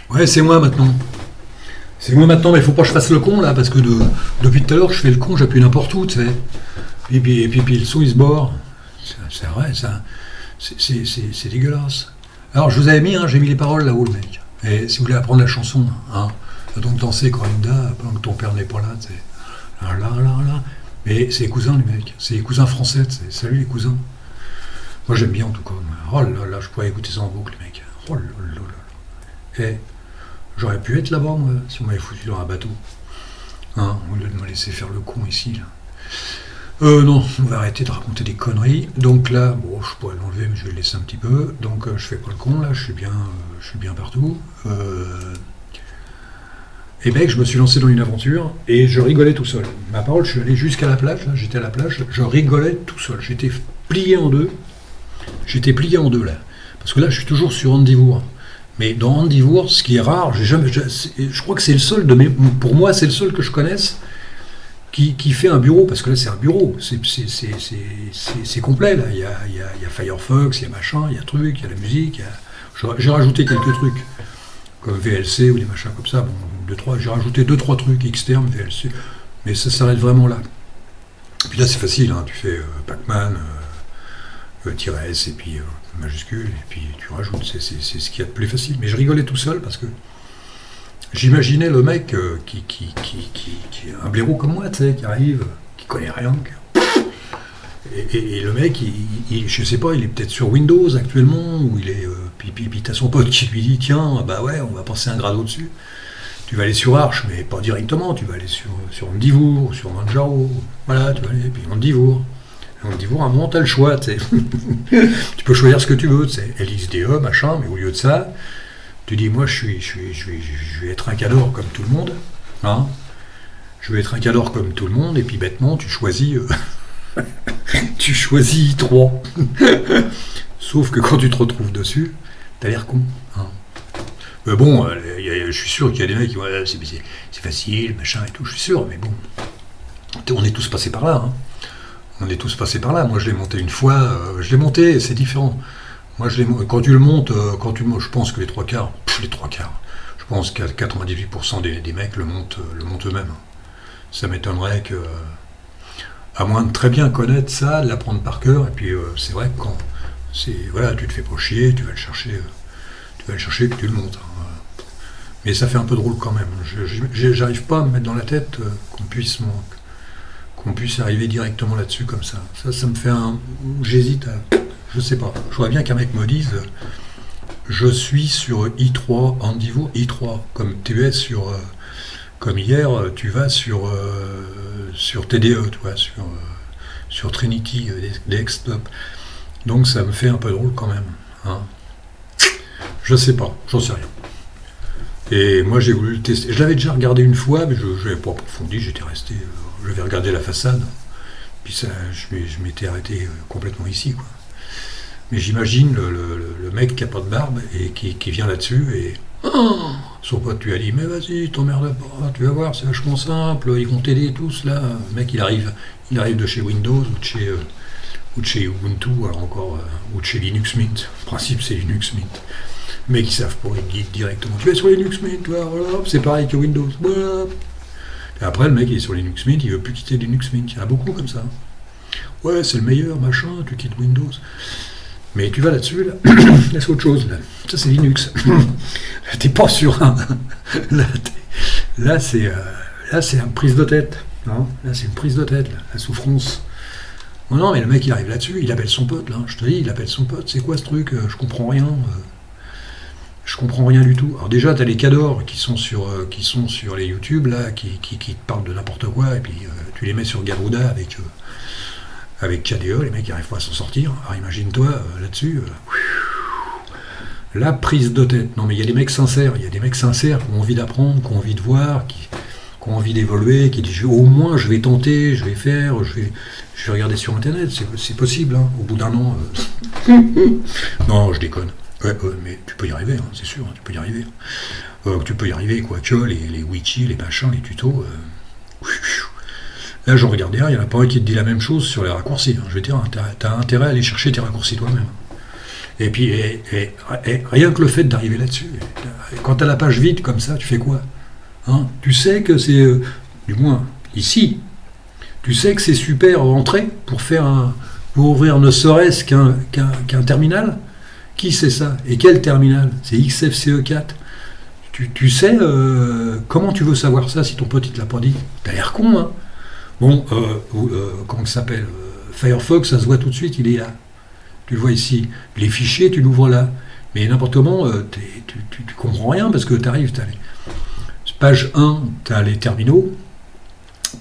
Ouais, c'est moi maintenant. C'est moi maintenant, mais il faut pas que je fasse le con là, parce que depuis tout à l'heure, je fais le con, j'appuie n'importe où, tu sais. Et puis le son il se bord. C'est vrai, ça. C'est dégueulasse. Alors je vous avais mis, hein, j'ai mis les paroles là-haut, le mec. Et si vous voulez apprendre la chanson, hein, donc danser Corinda, pendant que ton père n'est pas là, tu sais. Là, là, là, là. Mais c'est les cousins, les mecs. C'est les cousins français, tu sais. Salut les cousins. Moi j'aime bien en tout cas. Oh là là, je pourrais écouter ça en boucle, les mecs. Oh là là là. Et j'aurais pu être là-bas, moi, si on m'avait foutu dans un bateau. Hein, au lieu de me laisser faire le con ici, là. Non, on va arrêter de raconter des conneries. Donc là, bon, je pourrais l'enlever, mais je vais le laisser un petit peu. Donc je fais pas le con, là, je suis bien partout. Et mec, je me suis lancé dans une aventure et je rigolais tout seul. Ma parole, je suis allé jusqu'à la plage, là, j'étais à la plage, je rigolais tout seul. J'étais plié en deux. J'étais plié en deux, là. Parce que là, je suis toujours sur Andivour. Mais dans Andivour, ce qui est rare, je crois que c'est le seul pour moi, c'est le seul que je connaisse qui fait un bureau, parce que là c'est un bureau, c'est complet là, il y a Firefox, il y a machin, il y a truc, il y a la musique, j'ai rajouté quelques trucs, comme VLC ou des machins comme ça, bon, j'ai rajouté 2-3 trucs externes, VLC, mais ça s'arrête vraiment là. Et puis là c'est facile, hein, tu fais Pacman, -S et puis majuscule, et puis tu rajoutes, c'est ce qu'il y a de plus facile. Mais je rigolais tout seul parce que j'imaginais le mec qui est un blaireau comme moi, tu sais, qui arrive, qui connaît rien. Et le mec, je sais pas, il est peut-être sur Windows actuellement, ou il est. Puis t'as son pote qui lui dit tiens, bah ouais, on va passer un grade au-dessus. Tu vas aller sur Arch, mais pas directement, tu vas aller sur Andivour, sur Manjaro, voilà, tu vas aller, puis Andivour. Andivour, à un moment, t'as le choix, tu sais. Tu peux choisir ce que tu veux, tu sais, LXDE, machin, mais au lieu de ça. Tu dis, moi, je vais être un cador comme tout le monde. Hein, je vais être un cador comme tout le monde, et puis bêtement, tu choisis tu choisis 3. Sauf que quand tu te retrouves dessus, t'as l'air con. Hein. Mais bon, je suis sûr qu'il y a des mecs qui vont c'est facile, machin et tout, je suis sûr, mais bon. On est tous passés par là. Hein. On est tous passés par là. Moi, je l'ai monté une fois, c'est différent. Moi, quand tu le montes, je pense que les trois quarts, je pense qu'à 98% des mecs le montent eux-mêmes. Ça m'étonnerait que, à moins de très bien connaître ça, de l'apprendre par cœur, et puis c'est vrai que quand voilà, tu te fais pas chier, tu vas le chercher, puis tu le montes. Hein. Mais ça fait un peu drôle quand même. J'arrive pas à me mettre dans la tête qu'on puisse arriver directement là-dessus comme ça. Ça me fait j'hésite à. Je sais pas. Je voudrais bien qu'un mec me dise je suis sur i3 Andivour, i3, comme tu es comme hier, tu vas sur TDE, tu vois, sur Trinity Desktop. Donc ça me fait un peu drôle quand même. Hein. Je sais pas, j'en sais rien. Et moi j'ai voulu le tester. Je l'avais déjà regardé une fois, mais je n'avais pas approfondi, j'étais resté. J'avais regardé la façade, puis ça, je m'étais arrêté complètement ici, quoi. Mais j'imagine le mec qui n'a pas de barbe et qui vient là-dessus et son pote lui a dit mais vas-y, t'emmerdes pas, tu vas voir, c'est vachement simple, ils vont t'aider tous là. Le mec il arrive de chez Windows ou de chez Ubuntu, alors encore, ou de chez Linux Mint. Le principe c'est Linux Mint. Mais qui savent pas, ils guident directement. Tu vas sur Linux Mint, voilà, c'est pareil que Windows. Voilà. Et après le mec il est sur Linux Mint, il veut plus quitter Linux Mint. Il y en a beaucoup comme ça. Ouais, c'est le meilleur, machin, tu quittes Windows. Mais tu vas là-dessus, là, c'est autre chose, là. Ça c'est Linux. T'es pas sur un. Là c'est une prise de tête. Hein. Là c'est une prise de tête, là. La souffrance. Non, mais le mec il arrive là-dessus, il appelle son pote, là. Je te dis, il appelle son pote. C'est quoi ce truc? Je comprends rien. Je comprends rien du tout. Alors déjà, t'as les cadors qui sont sur les YouTube, là, qui te parlent de n'importe quoi, et puis tu les mets sur Garuda avec KDE, les mecs n'arrivent pas à s'en sortir. Alors imagine-toi là-dessus, la prise de tête. Non mais il y a des mecs sincères, qui ont envie d'apprendre, qui ont envie de voir, qui ont envie d'évoluer, qui disent au moins je vais tenter, je vais faire, je vais regarder sur internet, c'est possible, hein, au bout d'un an. Non, je déconne. Ouais, mais tu peux y arriver, hein, c'est sûr, tu peux y arriver. Tu peux y arriver, quoique, les wikis, les machins, les tutos. Là, j'en regardais un, il n'y en a pas un qui te dit la même chose sur les raccourcis. Hein. Je veux dire, t'as intérêt à aller chercher tes raccourcis toi-même. Et puis, rien que le fait d'arriver là-dessus, quand tu as la page vide comme ça, tu fais quoi? Hein, tu sais que c'est, du moins ici, tu sais que c'est super entrée pour ouvrir ne serait-ce qu'un terminal. Qui c'est ça? Et quel terminal? C'est XFCE4. Tu sais comment tu veux savoir ça si ton pote il te l'a pas dit? T'as l'air con, hein? Bon, comment ça s'appelle? Firefox, ça se voit tout de suite, il est là. Tu le vois ici. Les fichiers, tu l'ouvres là. Mais n'importe comment, tu comprends rien parce que tu arrives, page 1, tu as les terminaux.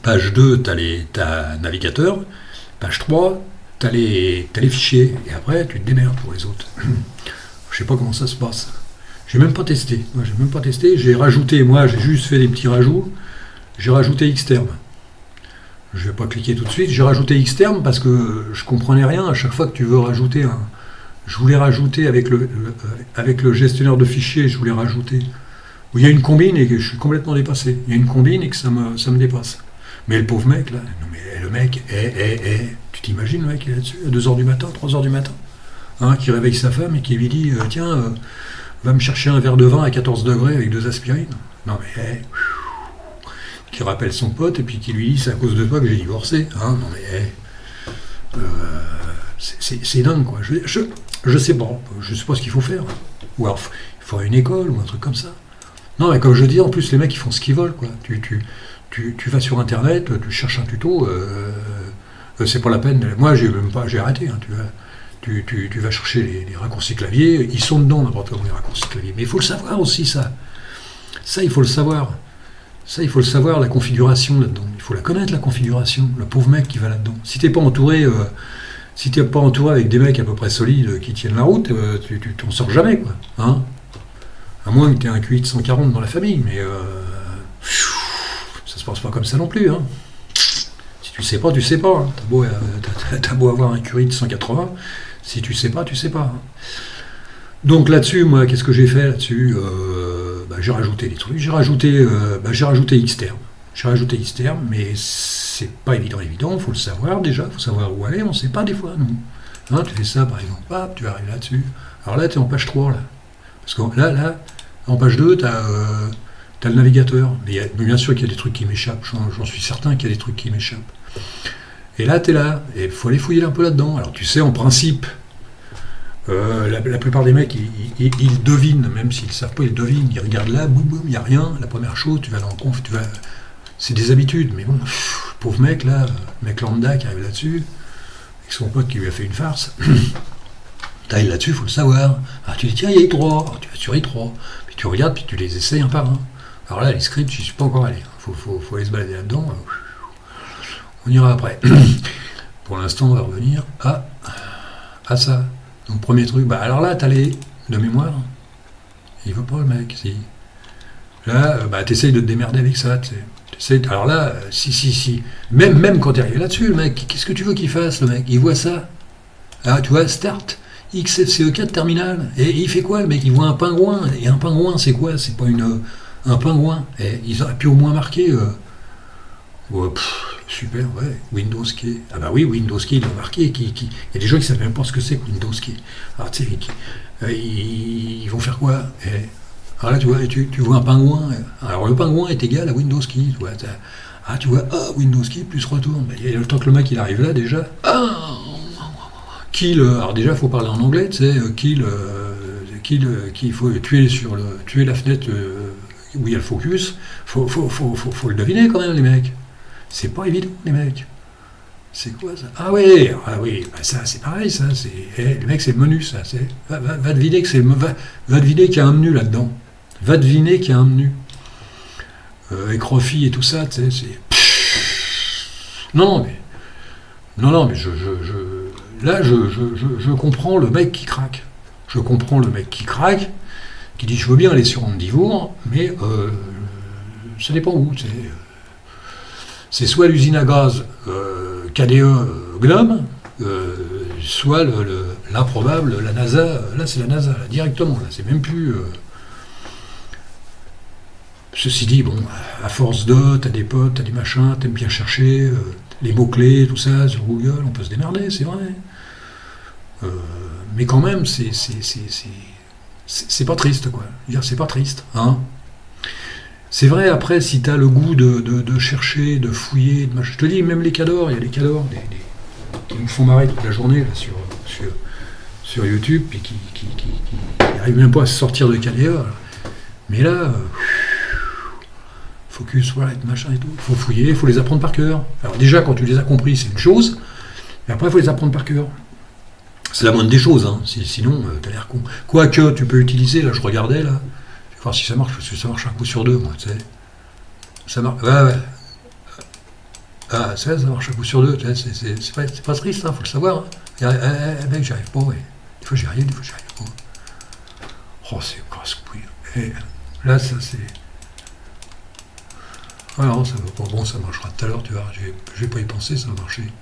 Page 2, tu as navigateur. Page 3, tu as les fichiers. Et après, tu te démerdes pour les autres. Je sais pas comment ça se passe. J'ai même pas testé. J'ai rajouté, j'ai juste fait des petits rajouts. J'ai rajouté Xterm. Je vais pas cliquer tout de suite. J'ai rajouté Xterm parce que je comprenais rien. À chaque fois que tu veux rajouter je voulais rajouter avec le gestionnaire de fichiers, je voulais rajouter. Où il y a une combine et que je suis complètement dépassé. Il y a une combine et que ça me dépasse. Mais le pauvre mec, là, non mais le mec, tu t'imagines le mec, il est là-dessus, à 2h du matin, 3h du matin, hein, qui réveille sa femme et qui lui dit, tiens, va me chercher un verre de vin à 14 degrés avec 2 aspirines. Non mais, qui rappelle son pote et puis qui lui dit, c'est à cause de toi que j'ai divorcé. Hein, non mais, c'est dingue, quoi. Je sais pas ce qu'il faut faire. Ou alors, il faut une école ou un truc comme ça. Non, mais comme je dis, en plus, les mecs, ils font ce qu'ils veulent, quoi. Tu vas sur Internet, tu cherches un tuto, c'est pas la peine. Moi, j'ai arrêté. Hein, tu vas chercher les raccourcis clavier, ils sont dedans, n'importe comment, les raccourcis clavier. Mais il faut le savoir aussi, ça. Ça, il faut le savoir. Ça, il faut le savoir, la configuration là-dedans. Il faut la connaître, la configuration. Le pauvre mec qui va là-dedans. Si t'es pas entouré... Si tu n'es pas entouré avec des mecs à peu près solides qui tiennent la route, tu t'en sors jamais, quoi. Hein, à moins que tu aies un QI de 140 dans la famille, mais ça se passe pas comme ça non plus. Hein. Si tu sais pas, tu sais pas. Hein. T'as beau avoir un QI de 180, si tu sais pas, tu sais pas. Hein. Donc là-dessus, moi, qu'est-ce que j'ai fait là-dessus? J'ai rajouté des trucs. J'ai rajouté Xterm. J'ai rajouté Xterm, mais c'est pas évident, il faut le savoir déjà, il faut savoir où aller, on ne sait pas des fois, nous. Hein, tu fais ça par exemple, hop, tu arrives là-dessus. Alors là, tu es en page 3, là. Parce que là, en page 2, tu as le navigateur. Mais bien sûr qu'il y a des trucs qui m'échappent, j'en suis certain qu'il y a des trucs qui m'échappent. Et là, tu es là, et il faut aller fouiller un peu là-dedans. Alors tu sais, en principe, la plupart des mecs, ils devinent, même s'ils ne savent pas, ils devinent, ils regardent là, boum, boum, il n'y a rien. La première chose, tu vas dans le conf, c'est des habitudes, mais bon, pauvre mec là, mec lambda qui arrive là-dessus, avec son pote qui lui a fait une farce, taille là-dessus, il faut le savoir. Alors tu dis, tiens, il y a I3, alors tu vas sur I3, puis tu regardes, puis tu les essayes un par un. Alors là, les scripts, je n'y suis pas encore allé, faut aller se balader là-dedans, on ira après. Pour l'instant, on va revenir à ça. Donc premier truc, alors là, t'as les de mémoire, il veut pas le mec, si. Là, t'essayes de te démerder avec ça, tu sais. Alors là, si. Même quand tu arrives là-dessus, le mec, qu'est-ce que tu veux qu'il fasse, le mec? Il voit ça. Ah, tu vois, start, XFCE4 terminal. Et il fait quoi, le mec? Il voit un pingouin. Et un pingouin, c'est quoi? C'est pas un pingouin. Et ils auraient pu au moins marquer... super, ouais, Windows Key. Ah bah oui, Windows Key, ils l'ont marqué. Il y a des gens qui ne savent même pas ce que c'est que Windows Key. Alors tu sais, ils vont faire quoi? Alors là, tu vois, tu vois un pingouin. Alors le pingouin est égal à Windows Key. Tu vois, Windows Key plus retourne. Il y a le temps que le mec il arrive là déjà. Kill. Alors déjà, il faut parler en anglais, tu sais. Kill, il faut tuer la fenêtre où il y a le focus. Faut le deviner quand même, les mecs. C'est pas évident, les mecs. C'est quoi ça? Ah oui, ça c'est pareil, ça. Le mec, c'est le menu, ça. Va deviner que va deviner qu'il y a un menu là-dedans. Va deviner qu'il y a un menu. Avec Rofi et tout ça, tu sais, c'est... Non, mais je comprends le mec qui craque. Je comprends le mec qui craque, qui dit, je veux bien aller sur Andivour, mais ça dépend où, tu sais. C'est soit l'usine à gaz KDE Gnome, soit l'improbable, la NASA. Là, c'est la NASA, là, directement. Là, c'est même plus... Ceci dit, bon, à force de, t'as des potes, t'as des machins, t'aimes bien chercher, les mots-clés, tout ça, sur Google, on peut se démerder, c'est vrai. Mais quand même, c'est pas triste, quoi. Je veux dire, c'est pas triste, hein. C'est vrai, après, si tu as le goût de chercher, de fouiller, je te dis, même les cadors, il y a des cadors qui nous font marrer toute la journée là, sur YouTube, et qui n'arrivent même pas à se sortir de Cadéa. Mais là, focus, voilà, machin et tout. Il faut fouiller, il faut les apprendre par cœur. Alors déjà, quand tu les as compris, c'est une chose, mais après, il faut les apprendre par cœur. C'est la moindre des choses, hein. Sinon, t'as l'air con. Quoique, tu peux utiliser, là, je regardais, là, je vais voir si ça marche, parce que ça marche un coup sur deux, moi, tu sais. Ça marche, ouais. Ah, ça marche un coup sur deux, c'est pas triste, hein, faut le savoir. Hein. Mec, j'y arrive pas, ouais. Des fois j'y arrive, des fois j'y arrive pas. Oh, c'est casse-couille. Et là, ça, c'est... Ah non, ça va pas. Bon, ça marchera tout à l'heure, tu vois. Je vais pas y penser, ça va marcher.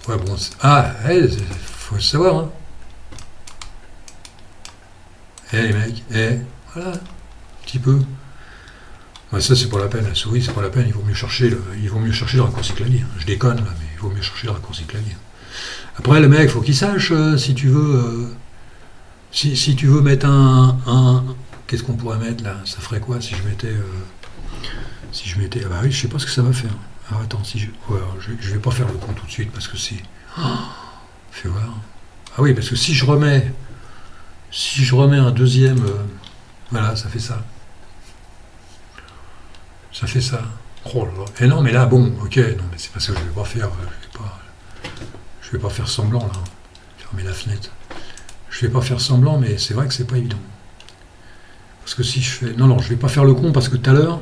Ouais, bon, faut le savoir, hein. Les mecs, voilà, un petit peu. Ouais, ça, c'est pas la peine, la souris, c'est pas la peine, il vaut mieux chercher le raccourci clavier. Je déconne, là, mais il vaut mieux chercher le raccourci clavier. Après, le mec, faut qu'il sache, si tu veux... si tu veux mettre un... Qu'est-ce qu'on pourrait mettre, là? Ça ferait quoi si je mettais... Ah bah oui, je sais pas ce que ça va faire. Alors attends, je vais pas faire le compte tout de suite, parce que c'est... fais voir. Ah oui, parce que si je remets un deuxième... voilà, ça fait ça. Ça fait ça. Oh là là. Et non, mais là, bon, ok, non, mais c'est parce que je vais pas faire... Je vais pas faire semblant, là. Fermer la fenêtre. Je vais pas faire semblant, mais c'est vrai que c'est pas évident. Parce que si je fais... Non, je vais pas faire le con, parce que tout à l'heure,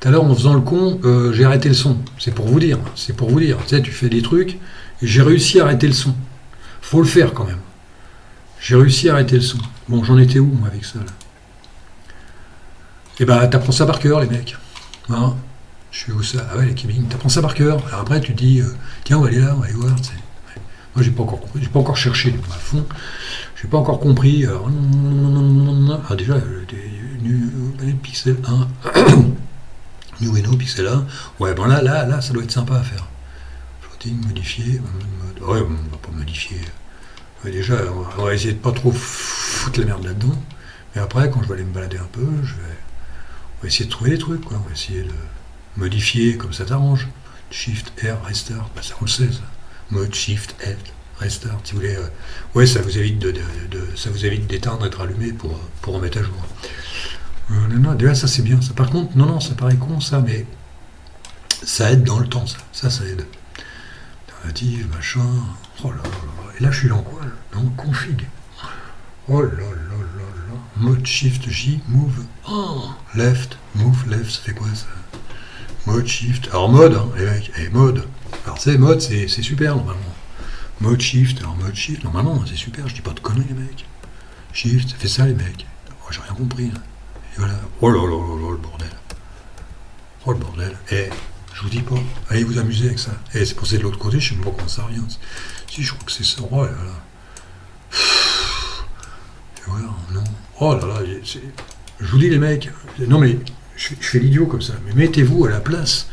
en faisant le con, j'ai arrêté le son. C'est pour vous dire. Tu sais, tu fais des trucs, et j'ai réussi à arrêter le son. Faut le faire, quand même. J'ai réussi à arrêter le son. Bon, j'en étais où, moi, avec ça, là? Et bah, t'apprends ça par cœur, les mecs. Hein? Je suis où ça? Ah ouais, les Kevin, t'apprends ça par cœur. Alors après, tu te dis, tiens, on va aller là, on va aller voir. T'sais. Moi, j'ai pas encore compris, j'ai pas encore cherché à fond. J'ai pas encore compris. Ah, déjà, Pixel 1. Nueno, Pixel 1. Ouais, bon là, ça doit être sympa à faire. Floating, modifier. Ouais, on va pas modifier. Ouais, déjà, on va essayer de pas trop foutre la merde là-dedans. Mais après, quand je vais aller me balader un peu, on va essayer de trouver des trucs, quoi. On va essayer de modifier comme ça t'arrange. Shift, R, Restart, bah ça on le sait, ça. Mode, Shift, F, Restart, si vous voulez. Ouais, ça vous évite ça vous évite d'éteindre, d'être allumé pour remettre à jour. Non, déjà, ça c'est bien. Ça, par contre, non, ça paraît con, ça, mais ça aide dans le temps, ça. Ça aide. Alternative, machin. Oh là là là. Et là, je suis dans quoi, là? Dans config. Oh là là là là. Mode Shift J, Move. Oh, left, Move, left, ça fait quoi ça? Mode Shift. Alors mode, hein, les mecs. Mode. Alors c'est mode, c'est super normalement. Mode Shift, normalement c'est super, je dis pas de conneries les mecs. Shift, ça fait ça les mecs. Oh, j'ai rien compris là. Et voilà. Oh là là là là, le bordel. Oh le bordel. Je vous dis pas. Allez vous amuser avec ça. C'est pour ça de l'autre côté, je sais même pas comment ça revient. Si je crois que c'est ça. Oh là là. Voilà, non. Oh là là, je vous dis les mecs, non mais je fais l'idiot comme ça, mais mettez-vous à la place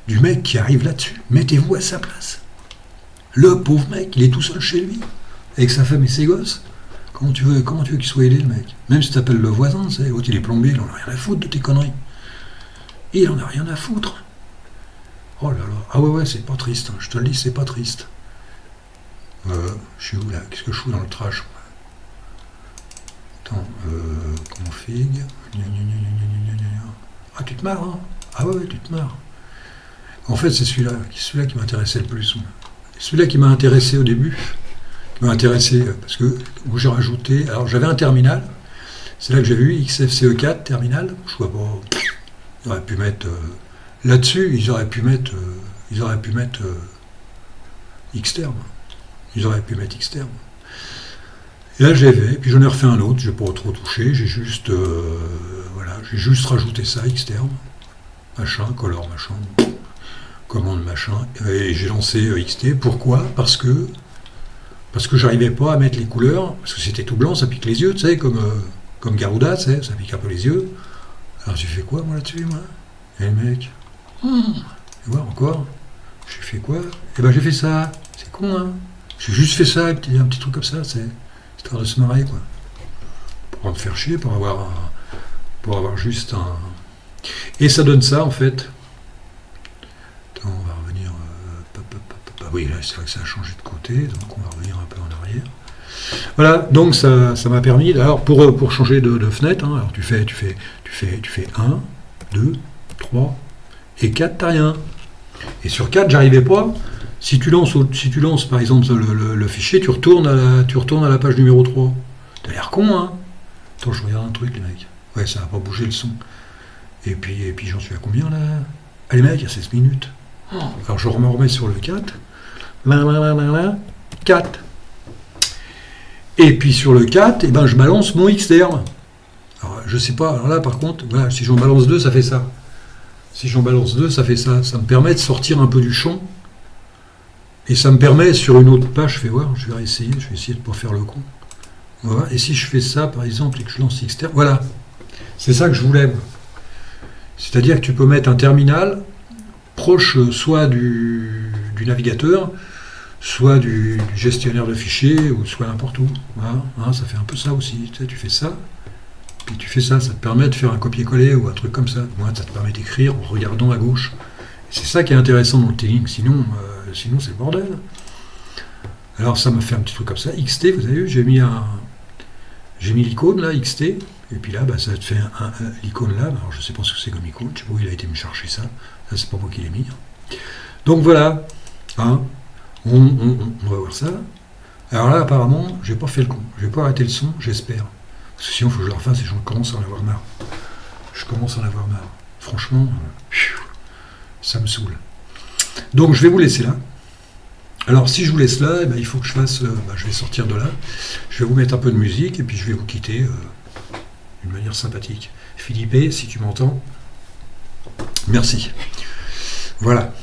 du mec qui arrive là-dessus. Mettez-vous à sa place. Le pauvre mec, il est tout seul chez lui, avec sa femme et ses gosses. Comment tu veux qu'il soit aidé le mec? Même si t'appelles le voisin, tu sais, l'autre il est plombier, il en a rien à foutre de tes conneries. Il en a rien à foutre. Oh là là. Ah ouais, c'est pas triste, hein. Je te le dis, c'est pas triste. Je suis où là? Qu'est-ce que je fous dans le trash? Attends, config. Ah, tu te marres, hein? Ah ouais, tu te marres. En fait, c'est celui-là qui m'intéressait le plus. Celui-là qui m'a intéressé au début, qui m'a intéressé parce que où j'ai rajouté. Alors, j'avais un terminal. C'est là que j'ai vu XFCE4 terminal. Je vois pas. Ils auraient pu mettre là-dessus. Ils auraient pu mettre Xterm. Ils auraient pu mettre Xterm. Et là j'avais, puis j'en ai refait un autre, je n'ai pas trop touché, j'ai juste rajouté ça, Xterm, machin, color, machin, commande, machin, et j'ai lancé XT. Pourquoi? Parce que j'arrivais pas à mettre les couleurs, parce que c'était tout blanc, ça pique les yeux, tu sais, comme Garuda, tu sais, ça pique un peu les yeux. Alors j'ai fait quoi moi là-dessus, moi? Et le mec, tu vois encore, j'ai fait quoi? Eh ben j'ai fait ça, c'est con, hein. J'ai juste fait ça, un petit truc comme ça, c'est histoire de se marrer, quoi. me faire chier, pour avoir juste un... Et ça donne ça, en fait. Attends, on va revenir... oui, là, c'est vrai que ça a changé de côté, donc on va revenir un peu en arrière. Voilà, donc ça m'a permis... Alors, pour changer de fenêtre, hein, alors tu fais 1, 2, 3, et 4, t'as rien. Et sur 4, j'arrivais pas... Si tu lances par exemple le fichier, tu retournes à la page numéro 3. T'as l'air con, hein? Attends, je regarde un truc, les mecs. Ouais, ça n'a pas bougé le son. Et puis j'en suis à combien, là? Allez, mec, il y a 16 minutes. Alors, je me remets sur le 4. 4. Et puis, sur le 4, je balance mon Xterm. Alors, je sais pas. Alors là, par contre, voilà, si j'en balance 2, ça fait ça. Si j'en balance 2, ça fait ça. Ça me permet de sortir un peu du champ. Et ça me permet, sur une autre page, je vais essayer de ne pas faire le con. Voilà. Et si je fais ça, par exemple, et que je lance Xterm, voilà. C'est ça que je voulais. C'est-à-dire que tu peux mettre un terminal proche soit du navigateur, soit du gestionnaire de fichiers, ou soit n'importe où. Voilà. Hein, ça fait un peu ça aussi. Tu fais ça, puis tu fais ça. Ça te permet de faire un copier-coller ou un truc comme ça. Moi, ça te permet d'écrire en regardant à gauche. C'est ça qui est intéressant dans le tailing. Sinon c'est le bordel. Alors ça m'a fait un petit truc comme ça. XT, vous avez vu, j'ai mis l'icône là, XT, et puis là, ça te fait l'icône là. Alors je sais pas ce que c'est comme icône, je sais pas où il a été me chercher ça. Ça, c'est pas moi qui l'ai mis. Donc voilà. Hein, on va voir ça. Alors là, apparemment, j'ai pas fait le con. Je vais pas arrêter le son, j'espère. Parce que sinon, il faut que je le refasse et je commence à en avoir marre. Franchement, ça me saoule. Donc je vais vous laisser là. Alors si je vous laisse là, il faut que je fasse... je vais sortir de là. Je vais vous mettre un peu de musique et puis je vais vous quitter d'une manière sympathique. Philippe, si tu m'entends, merci. Voilà.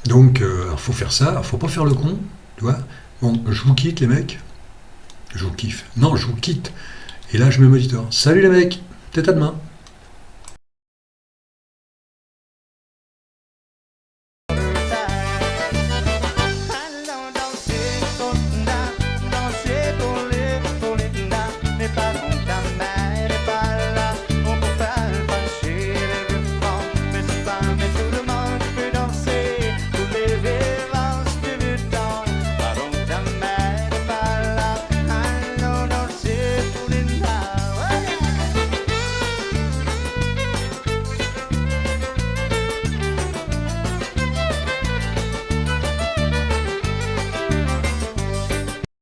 Donc, il faut faire ça. Il faut pas faire le con. Tu vois. Bon, je vous quitte les mecs. Je vous kiffe. Non, je vous quitte. Et là, je mets moniteur. Salut les mecs. Peut-être à demain.